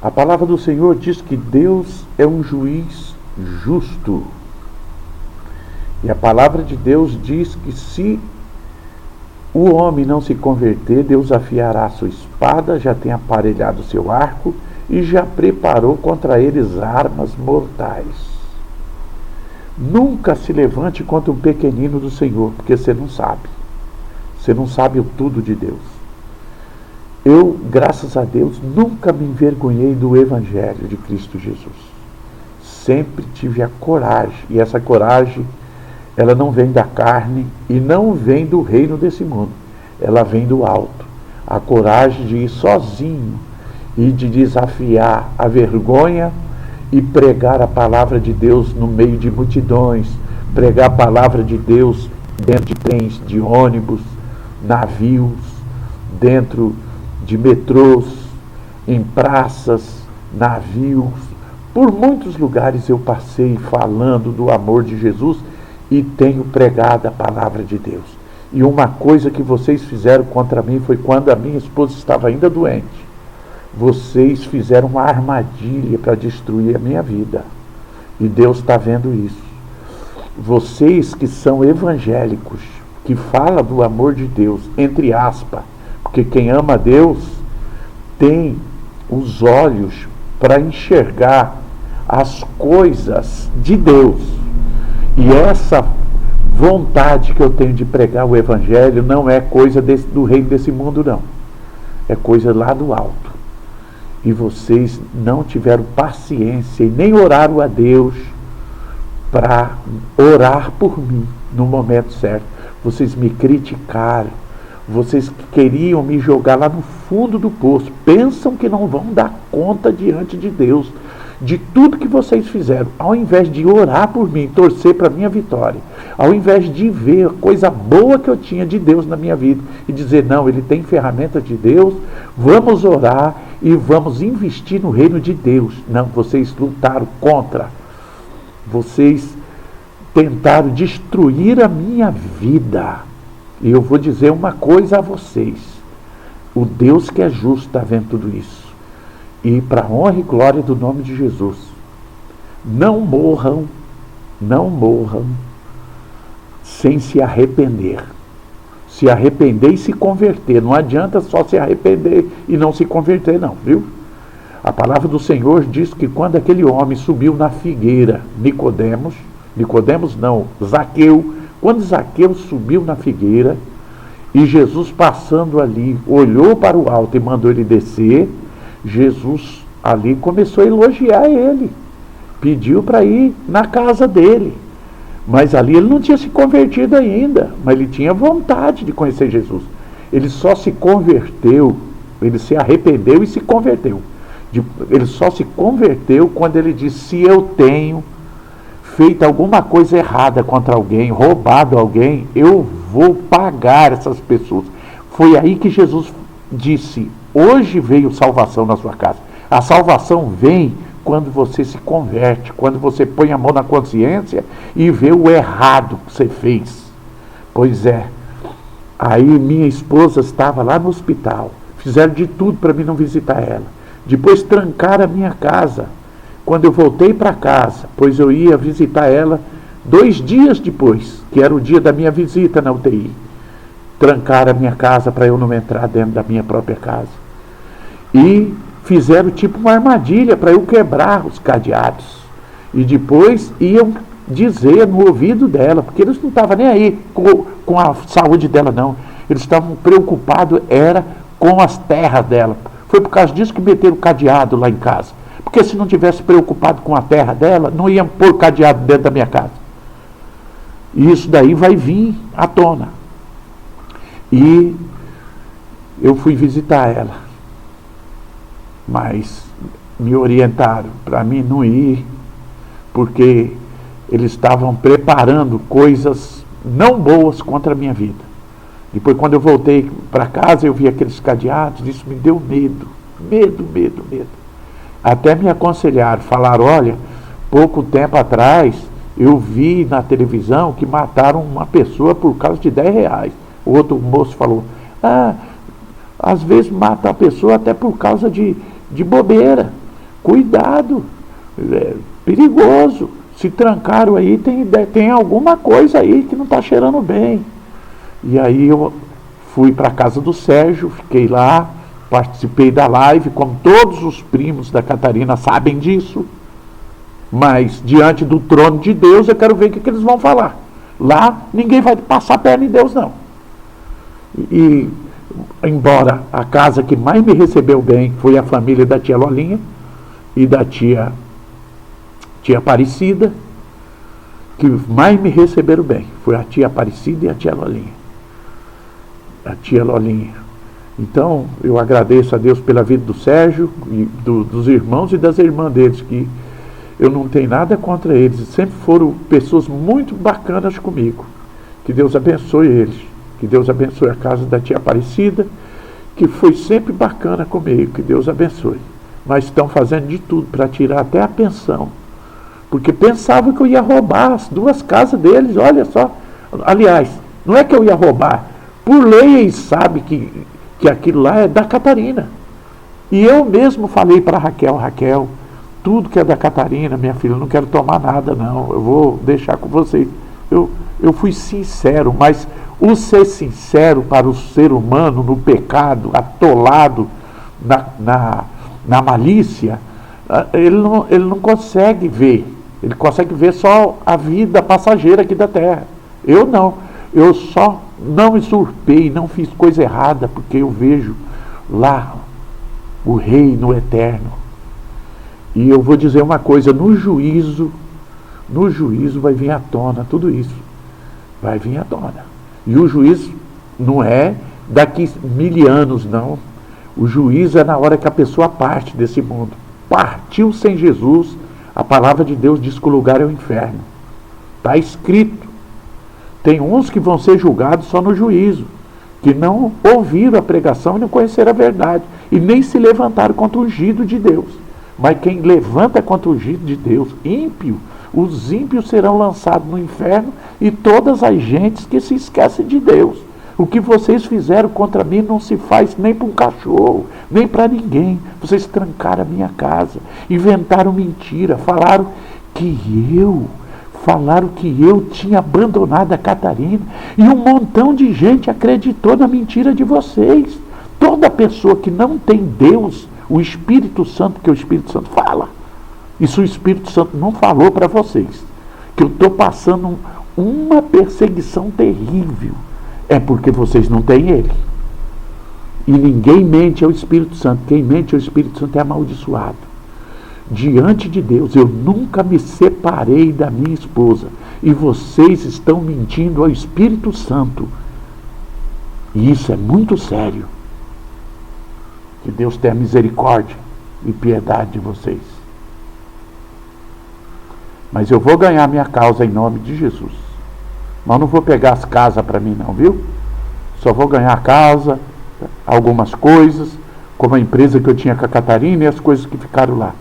A palavra do Senhor diz que Deus é um juiz justo. E a palavra de Deus diz que se o homem não se converter, Deus afiará a sua espada, já tem aparelhado o seu arco e já preparou contra eles armas mortais. Nunca se levante contra um pequenino do Senhor, porque você não sabe. Você não sabe o tudo de Deus. Eu, graças a Deus, nunca me envergonhei do Evangelho de Cristo Jesus. Sempre tive a coragem, e essa coragem, ela não vem da carne e não vem do reino desse mundo. Ela vem do alto. A coragem de ir sozinho e de desafiar a vergonha e pregar a palavra de Deus no meio de multidões, pregar a palavra de Deus dentro de trens, de ônibus, navios, dentro de metrôs, em praças, navios. Por muitos lugares eu passei falando do amor de Jesus e tenho pregado a palavra de Deus. E uma coisa que vocês fizeram contra mim foi quando a minha esposa estava ainda doente. Vocês fizeram uma armadilha para destruir a minha vida. E Deus está vendo isso. Vocês que são evangélicos, que falam do amor de Deus, entre aspas, porque quem ama Deus tem os olhos para enxergar as coisas de Deus. E essa vontade que eu tenho de pregar o Evangelho não é coisa do reino desse mundo, não. É coisa lá do alto. E vocês não tiveram paciência e nem oraram a Deus para orar por mim no momento certo. Vocês me criticaram. Vocês queriam me jogar lá no fundo do poço. Pensam que não vão dar conta diante de Deus de tudo que vocês fizeram. Ao invés de orar por mim, torcer para a minha vitória, ao invés de ver a coisa boa que eu tinha de Deus na minha vida e dizer, não, ele tem ferramentas de Deus, vamos orar e vamos investir no reino de Deus. Não, vocês lutaram contra. Vocês tentaram destruir a minha vida. E eu vou dizer uma coisa a vocês. O Deus que é justo está vendo tudo isso. E para a honra e glória do nome de Jesus, não morram sem se arrepender. Se arrepender e se converter. Não adianta só se arrepender e não se converter, não, viu? A palavra do Senhor diz que quando aquele homem subiu na figueira, Zaqueu, quando Zaqueu subiu na figueira, e Jesus passando ali, olhou para o alto e mandou ele descer, Jesus ali começou a elogiar ele, pediu para ir na casa dele, mas ali ele não tinha se convertido ainda, mas ele tinha vontade de conhecer Jesus. Ele só se converteu, ele se arrependeu e se converteu. Ele só se converteu quando ele disse, se eu tenho feito alguma coisa errada contra alguém, roubado alguém, eu vou pagar essas pessoas. Foi aí que Jesus disse, hoje veio salvação na sua casa. A salvação vem quando você se converte, quando você põe a mão na consciência e vê o errado que você fez. Pois é, aí minha esposa estava lá no hospital, fizeram de tudo para mim não visitar ela. Depois trancaram a minha casa. Quando eu voltei para casa, pois eu ia visitar ela 2 dias depois, que era o dia da minha visita na UTI. Trancaram a minha casa para eu não entrar dentro da minha própria casa. E fizeram tipo uma armadilha para eu quebrar os cadeados. E depois iam dizer no ouvido dela, porque eles não estavam nem aí com a saúde dela, não. Eles estavam preocupados, era com as terras dela. Foi por causa disso que meteram o cadeado lá em casa. Porque se não tivesse preocupado com a terra dela, não iam pôr cadeado dentro da minha casa. E isso daí vai vir à tona. E eu fui visitar ela. Mas me orientaram para mim não ir, porque eles estavam preparando coisas não boas contra a minha vida. Depois, quando eu voltei para casa, eu vi aqueles cadeados, isso me deu medo. Medo. Até me aconselharam, falaram, olha, pouco tempo atrás, eu vi na televisão que mataram uma pessoa por causa de R$10. O outro moço falou, às vezes mata a pessoa até por causa de bobeira. cuidado, é perigoso. Se trancaram aí, tem alguma coisa aí que não está cheirando bem. E aí eu fui para a casa do Sérgio, fiquei lá, participei da live, como todos os primos da Catarina sabem disso. Mas diante do trono de Deus, eu quero ver o que eles vão falar. Lá, ninguém vai passar a perna em Deus, não. E embora a casa que mais me recebeu bem foi a família da tia Lolinha e da tia Aparecida, que mais me receberam bem foi a tia Aparecida e a tia Lolinha. A tia Lolinha. Então, eu agradeço a Deus pela vida do Sérgio, e dos irmãos e das irmãs deles, que eu não tenho nada contra eles, sempre foram pessoas muito bacanas comigo. Que Deus abençoe eles, que Deus abençoe a casa da tia Aparecida, que foi sempre bacana comigo, que Deus abençoe. Mas estão fazendo de tudo para tirar até a pensão, porque pensavam que eu ia roubar as 2 casas deles, olha só. Aliás, não é que eu ia roubar, por lei eles sabem que aquilo lá é da Catarina. E eu mesmo falei para Raquel, tudo que é da Catarina, minha filha, eu não quero tomar nada não, eu vou deixar com vocês. Eu fui sincero, mas o ser sincero para o ser humano no pecado, atolado na malícia, ele não consegue ver. Ele consegue ver só a vida passageira aqui da terra. Eu não. Eu só não usurpei, não fiz coisa errada, porque eu vejo lá o reino eterno. E eu vou dizer uma coisa, no juízo vai vir à tona tudo isso. Vai vir à tona. E o juízo não é daqui 1000 anos, não. O juízo é na hora que a pessoa parte desse mundo. Partiu sem Jesus, a palavra de Deus diz que o lugar é o inferno. Está escrito. Tem uns que vão ser julgados só no juízo, que não ouviram a pregação e não conheceram a verdade, e nem se levantaram contra o ungido de Deus. Mas quem levanta contra o ungido de Deus, ímpio, os ímpios serão lançados no inferno, e todas as gentes que se esquecem de Deus. O que vocês fizeram contra mim não se faz nem para um cachorro, nem para ninguém. Vocês trancaram a minha casa, inventaram mentira, falaram que eu tinha abandonado a Catarina, e um montão de gente acreditou na mentira de vocês. Toda pessoa que não tem Deus, o Espírito Santo, que o Espírito Santo fala, e se o Espírito Santo não falou para vocês que eu estou passando uma perseguição terrível, é porque vocês não têm Ele. E ninguém mente ao Espírito Santo. Quem mente ao Espírito Santo é amaldiçoado. Diante de Deus, eu nunca me separei da minha esposa, e vocês estão mentindo ao Espírito Santo, e isso é muito sério. Que Deus tenha misericórdia e piedade de vocês. Mas eu vou ganhar minha causa em nome de Jesus. Mas não vou pegar as casas para mim não, viu? Só vou ganhar a casa, algumas coisas, como a empresa que eu tinha com a Catarina e as coisas que ficaram lá.